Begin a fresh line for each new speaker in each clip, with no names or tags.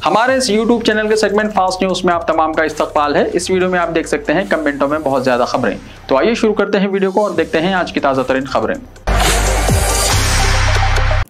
हमारे इस YouTube channel के सेगमेंट फास्ट न्यूज में आप तमाम का इस्तकबाल है। इस वीडियो में आप देख सकते हैं कमेंटों में बहुत ज्यादा खबरें। तो आइए शुरू करते हैं वीडियो को और देखते हैं आज की ताजा तरीन खबरें।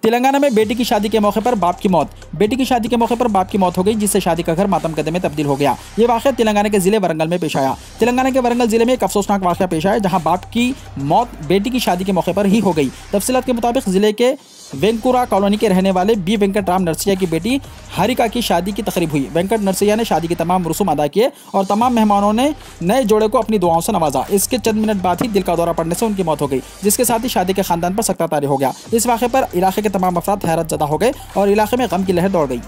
तेलंगाना में बेटी की शादी के मौके पर बाप की मौत। बेटी की शादी के मौके पर बाप की मौत हो गई, जिससे शादी का घर मातम कदे में तब्दील हो गया। ये वाक़या तेलंगाना के जिले वरंगल में पेश आया। तेलंगाना के वरंगल जिले में एक अफसोसनाक वाक़या पेश आया, जहां बाप की मौत बेटी की शादी के मौके पर ही हो गई। तफसीलात के मुताबिक जिले के वेंकुरा कॉलोनी के रहने वाले बी वेंकट राम नरसिया की बेटी हारिका की शादी की तकरीब हुई। वेंकट नरसिया ने शादी के तमाम रसूम अदा किए और तमाम मेहमानों ने नए जोड़े को अपनी दुआओं से नवाजा। इसके चंद मिनट बाद ही दिल का दौरा पड़ने से उनकी मौत हो गई, जिसके साथ ही शादी के खानदान पर सख्त तारी हो गया। इस वाक़े पर इलाके के तमाम अफराद हैरत ज़दा हो गए और इलाके में गम की लहर दौड़ गई।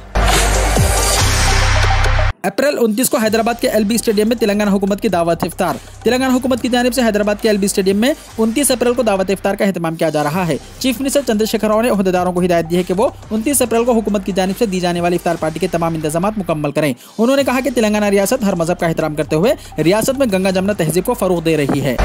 अप्रैल 29 को हैदराबाद के एलबी स्टेडियम में तेलंगाना हुकूमत की दावत इफ्तार। तेलंगाना हुकूमत की जानिब से हैदराबाद के एलबी स्टेडियम में 29 अप्रैल को दावत इफ्तार का एहतमाम किया जा रहा है। चीफ मिनिस्टर चंद्रशेखर राव ने ओहदेदारों को हिदायत दी है कि वो 29 अप्रैल को हुकूमत की जानिब से दी जाने वाली इफ्तार पार्टी के तमाम इंतजाम मुकम्मल करें। उन्होंने कहा कि तेलंगाना रियासत हर मजहब का एहतराम करते हुए रियासत में गंगा जमुना तहजीब को फरोग दे रही है।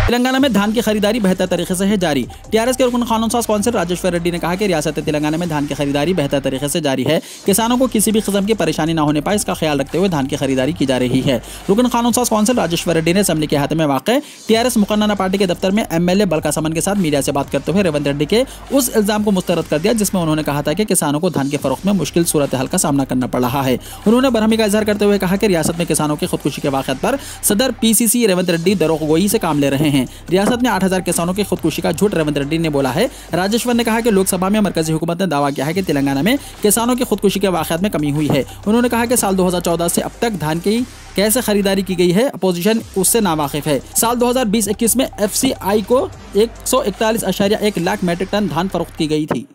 तेलंगाना में धान की खरीदारी बेहतर तरीके से है जारी। टीआरएस के रुकन कानून साज कौंसिल राजेश्वर रेड्डी ने कहा कि रियासत तेलंगाना में धान की खरीदारी बेहतर तरीके से जारी है। किसानों को किसी भी किस्म की परेशानी न होने पाए, इसका ख्याल रखते हुए धान की खरीदारी की जा रही है। रुकन कानून साज कौंसिल राजेश्वर रेड्डी ने असेंबली के हाथ में वाक़ टीआरएस मुकन्ना पार्टी के दफ्तर में एमएलए बलका समन के साथ मीडिया से बात करते हुए रेवंत रेड्डी के उस इल्जाम को मुस्तरद कर दिया, जिसमें उन्होंने कहा था कि किसानों को धान के फरोख्त में मुश्किल सूरत हाल का सामना करना पड़ रहा है। उन्होंने बरहमी का इजहार करते हुए कहा कि रियासत में किसानों की खुदकुशी के वाक़यात पर सदर पीसीसी रेवंत रेड्डी दरोगोई से काम ले रहे हैं। रियासत में 8,000 किसानों की खुदकुशी का झूठ रेवंत रेड्डी ने बोला है। राजेश्वर ने कहा कि लोकसभा में मरकजी हुकूमत ने दावा किया है कि तेलंगाना में किसानों की खुदकुशी के वाक़यात में कमी हुई है। उन्होंने कहा कि साल 2014 से अब तक धान की कैसे खरीदारी की गई है, अपोजिशन उससे नावाकिफ है। साल 2020-21 में एफसीआई को 141.1 लाख मैट्रिक टन धान फरोख्त की गई थी।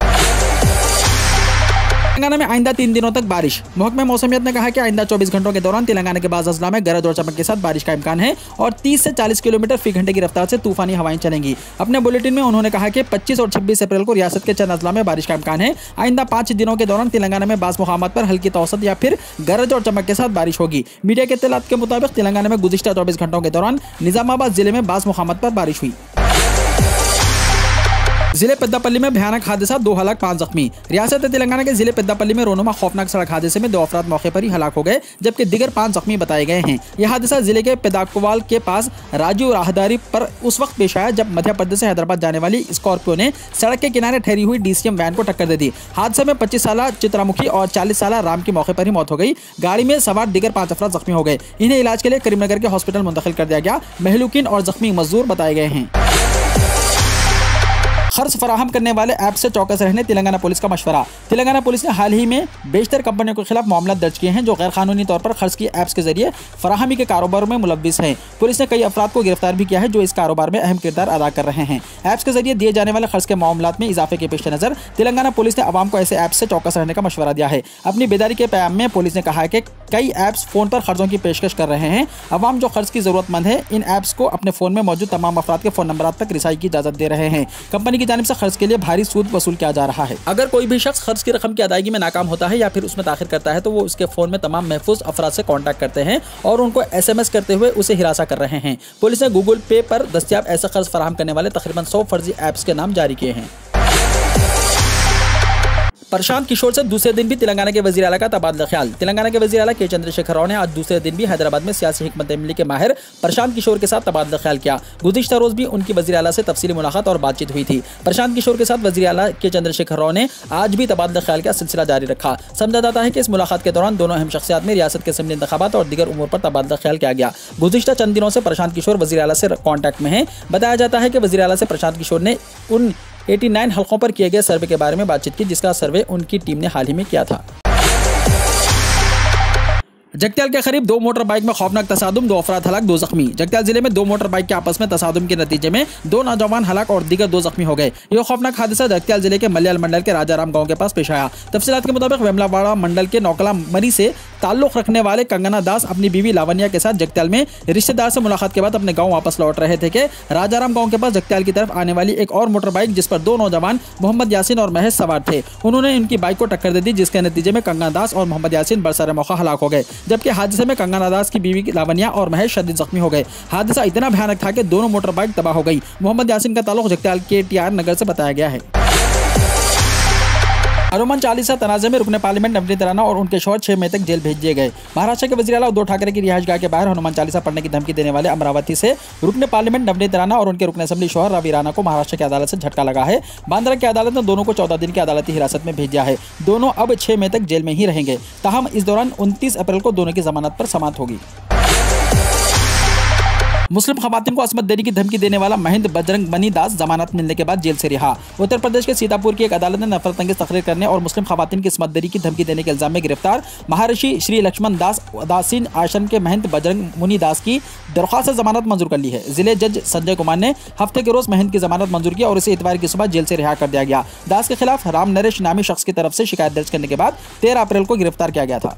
तेलंगाना में आइंदा 3 दिनों तक बारिश। महकमे मौसमियत ने कहा कि आइंदा 24 घंटों के दौरान तेलंगाना के बाज़ अजला में गरज और चमक के साथ बारिश का इम्कान है और 30 से 40 किलोमीटर फी घंटे की रफ्तार से तूफानी हवाएं चलेंगी। अपने बुलेटिन में उन्होंने कहा कि 25 और 26 अप्रैल को रियासत के चंद अजला में बारिश का इम्कान है। आइंदा 5 दिनों के दौरान तेलंगाना में बाज़ मुकामात पर हल्की तौसत या फिर गरज और चमक के साथ बारिश होगी। मीडिया के इत्तलात के मुताबिक तेलंगाना में गुज़िश्ता 24 घंटों के दौरान निजामाबाद जिले में बाज़ मुकामात पर बारिश हुई। जिले पेद्दापल्ली में भयानक हादसा, 2 हलाक 5 जख्मी। रियासत तेलंगाना के जिले पेद्दापल्ली में रोनुमा खौफनाक सड़क हादसे में 2 अफराद मौके पर ही हलाक हो गए, जबकि दिगर 5 जख्मी बताए गए हैं। यह हादसा जिले के पेदाकुवाल के पास राजू राहदारी पर उस वक्त पेश आया जब मध्य प्रदेश से हैदराबाद जाने वाली स्कॉर्पियो ने सड़क के किनारे ठहरी हुई डीसीएम वैन को टक्कर दे दी। हादसे में 25 साल चित्रामुखी और 40 साल राम की मौके पर ही मौत हो गई। गाड़ी में सवार दिगर 5 अफराद जख्मी हो गए। इन्हें इलाज के लिए करीमनगर के हॉस्पिटल मुंतकिल कर दिया गया। महलूकिन और जख्मी मजदूर बताए गए हैं। खर्च फराहम करने वाले ऐप से चौकस रहने तेलंगाना पुलिस का मशवरा। तेलंगाना पुलिस ने हाल ही में बेशतर कंपनियों के खिलाफ मामला दर्ज किए हैं जो गैर कानूनी तौर पर खर्च की ऐप्स के जरिए फराहमी के कारोबार में मुलव्विस हैं। पुलिस ने कई अफराद को गिरफ्तार भी किया है जो इस कारोबार में अहम किरदार अदा कर रहे हैं। ऐप्स के जरिए दिए जाने वाले खर्च के मामलों में इजाफे के पेश नज़र तेलंगाना पुलिस ने आवाम को ऐसे ऐप्स से चौकस रहने का मशवरा दिया है। अपनी बेदारी के पैगाम में पुलिस ने कहा है कि कई ऐप्स फोन पर खर्चों की पेशकश कर रहे हैं। आवाम जो खर्च की जरूरतमंद है, इन ऐप्स को अपने फोन में मौजूद तमाम अफराद के फोन नंबर तक रिसाई की इजाजत दे रहे हैं। कंपनी की जानिब से खर्च के लिए भारी सूद वसूल किया जा रहा है। अगर कोई भी शख्स खर्च की रकम की अदायगी में नाकाम होता है या फिर उसमें ताखिर करता है, तो वो उसके फोन में तमाम महफूज अफराद से कांटेक्ट करते हैं और उनको SMS करते हुए उसे हिरासा कर रहे हैं। पुलिस ने गूगल पे पर दस्तियाब ऐसे खर्च फराहम करने वाले तकरीबन 100 फर्जी ऐप्स के नाम जारी किए हैं। प्रशांत किशोर से दूसरे दिन भी तेलंगाना के वजीर आला का तबादला ख्याल। तेलंगाना के वजीर आला के चंद्रशेखर राव ने आज दूसरे दिन भी हैदराबाद में सियासी हिकमत अमली के माहिर प्रशांत किशोर के साथ तबादला ख्याल किया। गुज़िश्ता रोज भी उनकी वजीर आला से तफसीली मुलाकात और बातचीत हुई थी। प्रशांत किशोर के साथ वजीर आला के चंद्रशेखर राव ने आज भी तबादला ख्याल का सिलसिला जारी रखा। समझा जाता है कि इस मुलाकात के दौरान दोनों अहम शख्सियात में रियासत के असेंबली इंतखाबात और दीगर उमूर पर तबादला ख्याल किया गया। गुज़िश्ता चंद दिनों से प्रशांत किशोर वजीर आला से कॉन्टैक्ट में हैं। बताया जाता है कि वजीर आला से प्रशांत किशोर ने उन 89 हलकों पर किए गए सर्वे के बारे में बातचीत की, जिसका सर्वे उनकी टीम ने हाल ही में किया था। जगत्याल के करीब 2 मोटर बाइक में खौफनाक तसादुम, 2 अफराद हलाक, 2 जख्मी। जगत्याल जिले में 2 मोटर बाइक के आपस में तसादुम के नतीजे में 2 नौजवान हलाक और दीगर 2 जख्मी हो गए। यह खौफनाक हादसा जगत्याल जिले के मल्याल मंडल के राजाराम गांव के पास पेश आया। तफसीलात के मुताबिक वेमलावाड़ा मंडल के नौकला मरी से ताल्लुक रखने वाले कंगना दास अपनी बीवी लावण्या के साथ जगत्याल में रिश्तेदार से मुलाकात के बाद अपने गाँव वापस लौट रहे थे कि राजाराम गाँव के पास जगत्याल की तरफ आने वाली एक और मोटर बाइक जिस पर 2 नौजवान मोहम्मद यासीन और महेश सवार थे, उन्होंने इनकी बाइक को टक्कर दे दी, जिसके नतीजे में कंगना दास और मोहम्मद यासीन बरसरे मौका हलाक हो गए, जबकि हादसे में कंगना दास की बीवी लावण्या और महेश शदीद जख्मी हो गए। हादसा इतना भयानक था कि दोनों मोटर बाइक तबाह हो गई। मोहम्मद यासीन का ताल्लुक जगत्याल के TR नगर से बताया गया है। हनुमान चालीसा तनाज़े में रुकने पार्लियामेंट नवनीत राणा और उनके शौहर 6 मई तक जेल भेज दिए गए। महाराष्ट्र के वज़ीर आला उद्धव ठाकरे की रिहाइशगाह के बाहर हनुमान चालीसा पढ़ने की धमकी देने वाले अमरावती से रुकने पार्लियामेंट नवनीत राणा और उनके रुकने असेंबली शौहर रवि राणा को महाराष्ट्र की अदालत से झटका लगा है। बांद्रा की अदालत ने दोनों को 14 दिन की अदालती हिरासत में भेज दिया है। दोनों अब 6 मई तक जेल में ही रहेंगे। ताहम इस दौरान 29 अप्रैल को दोनों की जमानत पर समाअत होगी। मुस्लिम खवातीन को असमत देने की धमकी देने वाला महिंद बजरंग बनी दास जमानत मिलने के बाद जेल से रिहा। उत्तर प्रदेश के सीतापुर की एक अदालत ने नफरत अंगेज तकरीर करने और मुस्लिम खवातीन की असमत देने की धमकी देने के इल्जाम में गिरफ्तार महर्षि श्री लक्ष्मण दास उदासीन आश्रम के महिंद बजरंग मुनि दास की दरख्वास्त से जमानत मंजूर कर ली है। जिले जज संजय कुमार ने हफ्ते के रोज महिंद की जमानत मंजूर की और इसे इतवार की सुबह जेल से रिहा कर दिया गया। दास के खिलाफ राम नरेश नामी शख्स की तरफ से शिकायत दर्ज करने के बाद 13 अप्रैल को गिरफ्तार किया गया था।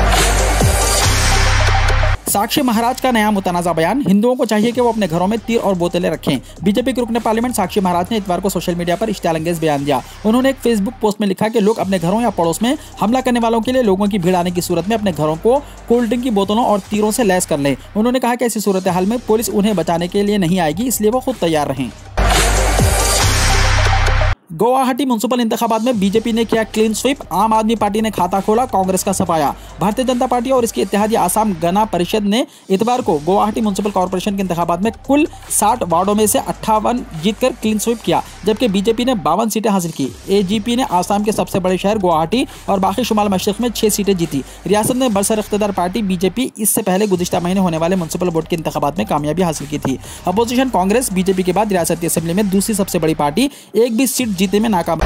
साक्षी महाराज का नया मुतनाज़ा बयान, हिंदुओं को चाहिए कि वो अपने घरों में तीर और बोतलें रखें। बीजेपी के रुकने पार्लियामेंट साक्षी महाराज ने इतवार को सोशल मीडिया पर इश्तियाल अंगेज बयान दिया। उन्होंने एक फेसबुक पोस्ट में लिखा कि लोग अपने घरों या पड़ोस में हमला करने वालों के लिए लोगों की भीड़ आने की सूरत में अपने घरों को कोल्ड ड्रिंक की बोतलों और तीरों से लैस कर लें। उन्होंने कहा कि ऐसी सूरत हाल में पुलिस उन्हें बचाने के लिए नहीं आएगी, इसलिए वो खुद तैयार रहें। गुवाहाटी म्युनिसिपल इंतखाबात में बीजेपी ने किया क्लीन स्वीप, आम आदमी पार्टी ने खाता खोला, कांग्रेस का सफाया। भारतीय जनता पार्टी और इसकी इत्तेहादी आसाम गणा परिषद ने इतवार को गुवाहाटी म्युनिसिपल कॉर्पोरेशन के इंतखाबात में कुल 60 वार्डों में से 58 जीतकर क्लीन स्वीप किया, जबकि बीजेपी ने 52 सीटें हासिल की। एजीपी ने आसाम के सबसे बड़े शहर गुवाहाटी और बाकी शुमाल मशरिक में 6 सीटें जीती। रियासत में बरसर इख्तियार पार्टी बीजेपी इससे पहले गुज़िश्ता महीने होने वाले म्युनिसिपल बोर्ड के इंतखाबात में कामयाबी हासिल की थी। अपोजिशन कांग्रेस बीजेपी के बाद रियासती असेंबली में दूसरी सबसे बड़ी पार्टी, एक भी सीट जीतने में नाकाम।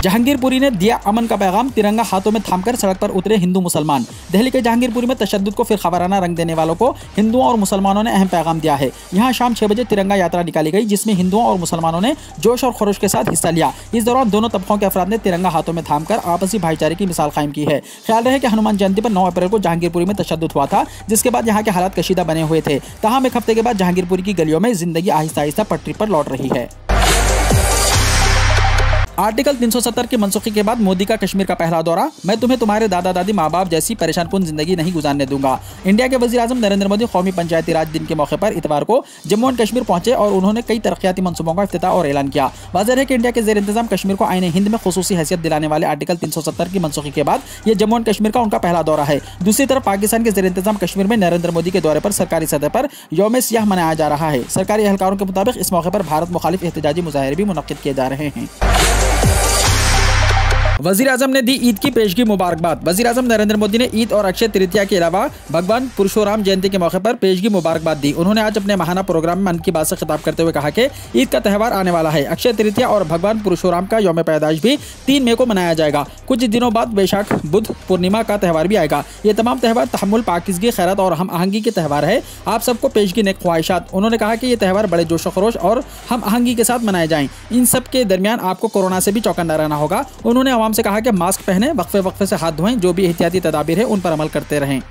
जहांगीरपुरी ने दिया अमन का पैगाम, तिरंगा हाथों में थामकर सड़क पर उतरे हिंदू मुसलमान। दिल्ली के जहांगीरपुरी में तशद्दुद को फिरकावाराना रंग देने वालों को हिंदुओं और मुसलमानों ने अहम पैगाम दिया है। यहां शाम 6 बजे तिरंगा यात्रा निकाली गई, जिसमें हिंदुओं और मुसलमानों ने जोश और खरोश के साथ हिस्सा लिया। इस दौरान दोनों तबकों के अफराद ने तिरंगा हाथों में थामकर आपसी भाईचारे की मिसाल कायम की है। ख्याल रहे कि हनुमान जयंती पर 9 अप्रैल को जहांगीरपुरी में तशद्दुद हुआ था, जिसके बाद यहाँ के हालात कशीदा बने हुए थे। ताहम एक हफ्ते के बाद जहांगीरपुरी की गलियों में जिंदगी आहिस्ता आहिस्ता पटरी पर लौट रही है। आर्टिकल 370 की मनसूखी के बाद मोदी का कश्मीर का पहला दौरा, मैं तुम्हें तुम्हारे दादा दादी माँ बाप जैसी परेशानकुन जिंदगी नहीं गुजारने दूंगा। इंडिया के वज़ीर आज़म नरेंद्र मोदी कौमी पंचायती राज दिन के मौके पर इतवार को जम्मू एंड कश्मीर पहुंचे और उन्होंने कई तरक्याती मंसूबों का इफ्तिताह और ऐलान किया। वाज़ेह है कि इंडिया के ज़ेर इंतजाम कश्मीर को आईने हिंद में खुसूसी हैसियत दिलाने वाले आर्टिकल 370 की मनसूखी के बाद ये जम्मू एंड कश्मीर का उनका पहला दौरा है। दूसरी तरफ पाकिस्तान के ज़ेर इंतजाम कश्मीर में नरेंद्र मोदी के दौरे पर सरकारी सतह पर यौम सियाह मनाया जा रहा है। सरकारी एहलकारों के मुताबिक इस मौके पर भारत मुखालिफ एहतजाजी मुजाहरे भी मुनक्किद किए जा रहे हैं। वज़ीर आज़म ने दी ईद की पेशगी मुबारकबाद। वज़ीर आज़म नरेंद्र मोदी ने ईद और अक्षय तृतीया के अलावा भगवान परशुराम जयंती के मौके पर पेशगी मुबारकबाद दी। उन्होंने आज अपने माहाना प्रोग्राम में मन की बात से खिताब करते हुए कहा कि ईद का त्यौहार आने वाला है। अक्षय तृतीया और भगवान परशुराम का यौम पैदाइश भी 3 मई को मनाया जाएगा। कुछ दिनों बाद बैशाख बुध पूर्णिमा का त्यौहार भी आएगा। ये तमाम त्यौहार तहम्मुल, पाकिज़गी, खैरात और हम आहंगी के त्यौहार है। आप सबको पेशगी नेक ख्वाहिशात। उन्होंने कहा कि ये त्यौहार बड़े जोश खरोश और हम आहंगी के साथ मनाए जाएं। इन सब के दरमियान आपको कोरोना से भी चौकन्ना रहना होगा। उन्होंने आवाम से कहा कि मास्क पहने, वक्फे से हाथ धोएं, जो भी एहतियाती तदाबीर है उन पर अमल करते रहें।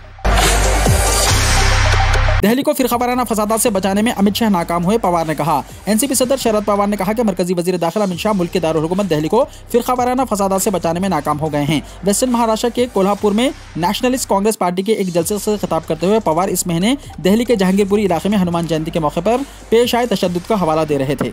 दिल्ली को फिरकावाराना फसादात से बचाने में अमित शाह नाकाम हुए, पवार ने कहा। एनसीपी सदर शरद पवार ने कहा कि मरकजी वजीर दाखिला अमित शाह मुल्क के दारुल हुकूमत दिल्ली को फिरकावाराना फसादात से बचाने में नाकाम हो गए हैं। वेस्टर्न महाराष्ट्र के कोल्हापुर में नेशनलिस्ट कांग्रेस पार्टी के एक जलसे से खिताब करते हुए पवार इस महीने दिल्ली के जहांगीरपुरी इलाके में हनुमान जयंती के मौके पर पेश आए तशद्दुद का हवाला दे रहे थे।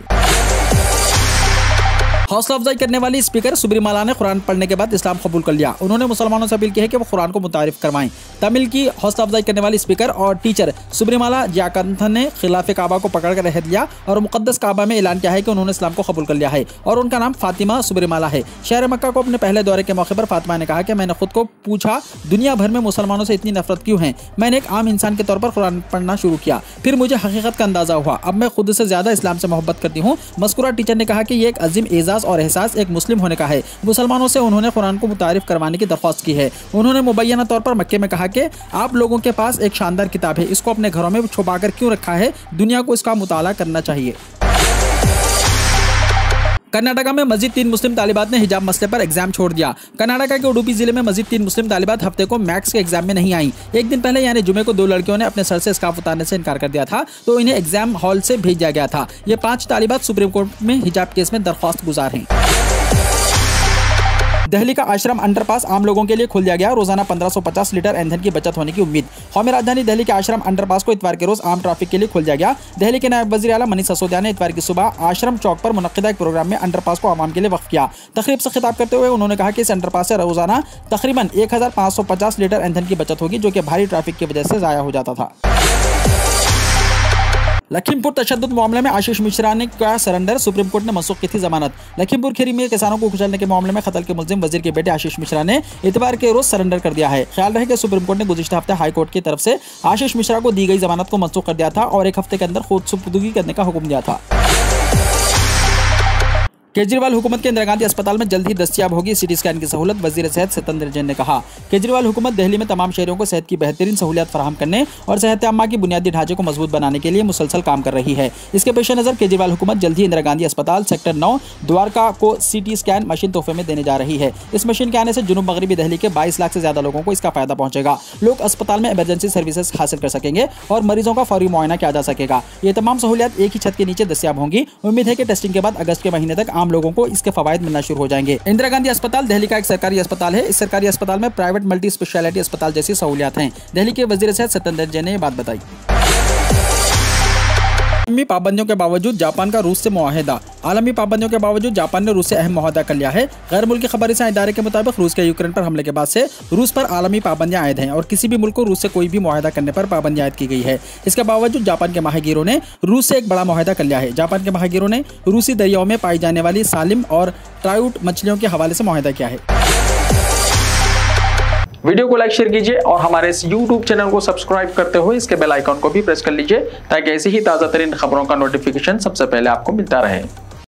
हौसला अफजाई करने वाली स्पीकर सुब्रीमाला ने कुरान पढ़ने के बाद इस्लाम कबूल कर लिया। उन्होंने मुसलमानों से अपील की है कि वो कुरान को मुतारिफ करवाएं। तमिल की हौसला अफजाई करने वाली स्पीकर और टीचर सुब्रीमाला जयकांथन ने खिलाफ काबा को पकड़कर अहद लिया और मुकद्दस काबा में ऐलान किया है कि उन्होंने इस्लाम को कबूल कर लिया है और उनका नाम फातिमा सुब्रीमाला है। शहर मक्का को अपने पहले दौरे के मौके पर फातिमा ने कहा कि मैंने खुद को पूछा, दुनिया भर में मुसलमानों से इतनी नफरत क्यों है। मैंने एक आम इंसान के तौर पर कुरान पढ़ना शुरू किया, फिर मुझे हकीकत का अंदाजा हुआ। अब मैं खुद से ज्यादा इस्लाम से मोहब्बत करती हूँ। मस्कुरा टीचर ने कहा कि ये एक अजीम एजाज और एहसास एक मुस्लिम होने का है। मुसलमानों से उन्होंने कुरान को मुतारिफ करवाने की दरख्वास्त की है। उन्होंने मुबैना तौर पर मक्के में कहा कि आप लोगों के पास एक शानदार किताब है, इसको अपने घरों में छुपा कर क्यों रखा है, दुनिया को इसका मुताला करना चाहिए। कर्नाटका में मजीद 3 मुस्लिम तालिबात ने हिजाब मसले पर एग्जाम छोड़ दिया। कर्नाटका के उडुपी जिले में मजीद 3 मुस्लिम तालिबात हफ्ते को मैथ्स के एग्जाम में नहीं आई। एक दिन पहले यानी जुमे को 2 लड़कियों ने अपने सर से स्कार्फ उतारने से इनकार कर दिया था, तो इन्हें एग्जाम हॉल से भेज दिया गया था। ये 5 तालिबात सुप्रीम कोर्ट में हिजाब केस में दरख्वास्त गुजार हैं। दिल्ली का आश्रम अंडरपास आम लोगों के लिए खोल दिया गया। रोजाना 1550 लीटर ईंधन की बचत होने की उम्मीद। कौमी राजधानी दिल्ली के आश्रम अंडरपास को इतवार के रोज आम ट्रैफिक के लिए खोल दिया गया। दिल्ली के नायब वजीर आला मनीष सिसोदिया ने इतवार की सुबह आश्रम चौक पर मुनक्किदा एक प्रोग्राम में अंडरपास को आवाम के लिए वक्फ किया। तकरीब से खिताब करते हुए उन्होंने कहा कि इस अंडरपास से रोजाना तकरीबन 1550 लीटर ईंधन की बचत होगी, जो कि भारी ट्रैफिक की वजह से जाया हो जाता था। लखीमपुर तशद्दुद मामले में आशीष मिश्रा ने का सरेंडर, सुप्रीम कोर्ट ने मनसूख की थी जमानत। लखीमपुर खीरी में किसानों को कुचलने के मामले में कत्ल के मुलजिम वजीर के बेटे आशीष मिश्रा ने इतवार के रोज सरेंडर कर दिया है। ख्याल रहे कि सुप्रीम कोर्ट ने गुज़िश्ता हफ्ते हाई कोर्ट की तरफ से आशीष मिश्रा को दी गई जमानत को मनसूख कर दिया था और एक हफ्ते के अंदर खुद सुपुर्दगी करने का हुक्म दिया था। केजरीवाल हुकूमत के इंदिरा गांधी अस्पताल में जल्द ही दस्तयाब होगी सीटी स्कैन की सहूलत। वजीर सेहत सत्येंद्र जैन ने कहा, केजरीवाल हुकूमत दिल्ली में तमाम शहरों को सेहत की बेहतरीन सहूलियत फराहम करने और सेहत आम्मा की बुनियादी ढांचे को मजबूत बनाने के लिए मुसलसल काम कर रही है। इसके पेश नज़र केजरीवाल हुकूमत जल्द ही इंदिरा गांधी अस्पताल सेक्टर 9 द्वारका को सीटी स्कैन मशीन तोहफे में देने जा रही है। इस मशीन के आने से जुनूब मगरबी दिल्ली के 22 लाख से ज्यादा लोगों को इसका फायदा पहुंचेगा। लोग अस्पताल में इमरजेंसी सर्विसेज हासिल कर सकेंगे और मरीजों का फौरी मुआयना किया जा सकेगा। ये तमाम सहूलियत एक ही छत के नीचे दस्तयाब होंगी। उम्मीद है कि टेस्टिंग के बाद अगस्त के महीने तक आम लोगों को इसके फवायद मिलना शुरू हो जाएंगे। इंदिरा गांधी अस्पताल दिल्ली का एक सरकारी अस्पताल है। इस सरकारी अस्पताल में प्राइवेट मल्टी स्पेशलिटी अस्पताल जैसी सहूलियात हैं। दिल्ली के वजीर सेहत सत्येंद्र जैन ने ये बात बताई। आलमी पाबंदियों के बावजूद जापान का रूस से मुआहिदा। आलमी पाबंदियों के बावजूद जापान ने रूस से अहम मुआहदा कर लिया है। गैर मुल्की खबरी से इदारे के मुताबिक रूस के यूक्रेन पर हमले के बाद से रूस पर आलमी पाबंदियां आयद हैं और किसी भी मुल्क को रूस से कोई भी मुआहदा करने पर पाबंदी आयद की गई है। इसके बावजूद जापान के माहिगीरों ने रूस से एक बड़ा मुआहदा कर लिया है। जापान के माहिगीरों ने रूसी दरियाओं में पाई जाने वाली सालिम और ट्राउट मछलियों के हवाले से मुआहदा किया है।
वीडियो को लाइक शेयर कीजिए और हमारे इस YouTube चैनल को सब्सक्राइब करते हुए इसके बेल आइकॉन को भी प्रेस कर लीजिए ताकि ऐसी ही ताज़ा तरीन खबरों का नोटिफिकेशन सबसे पहले आपको मिलता रहे।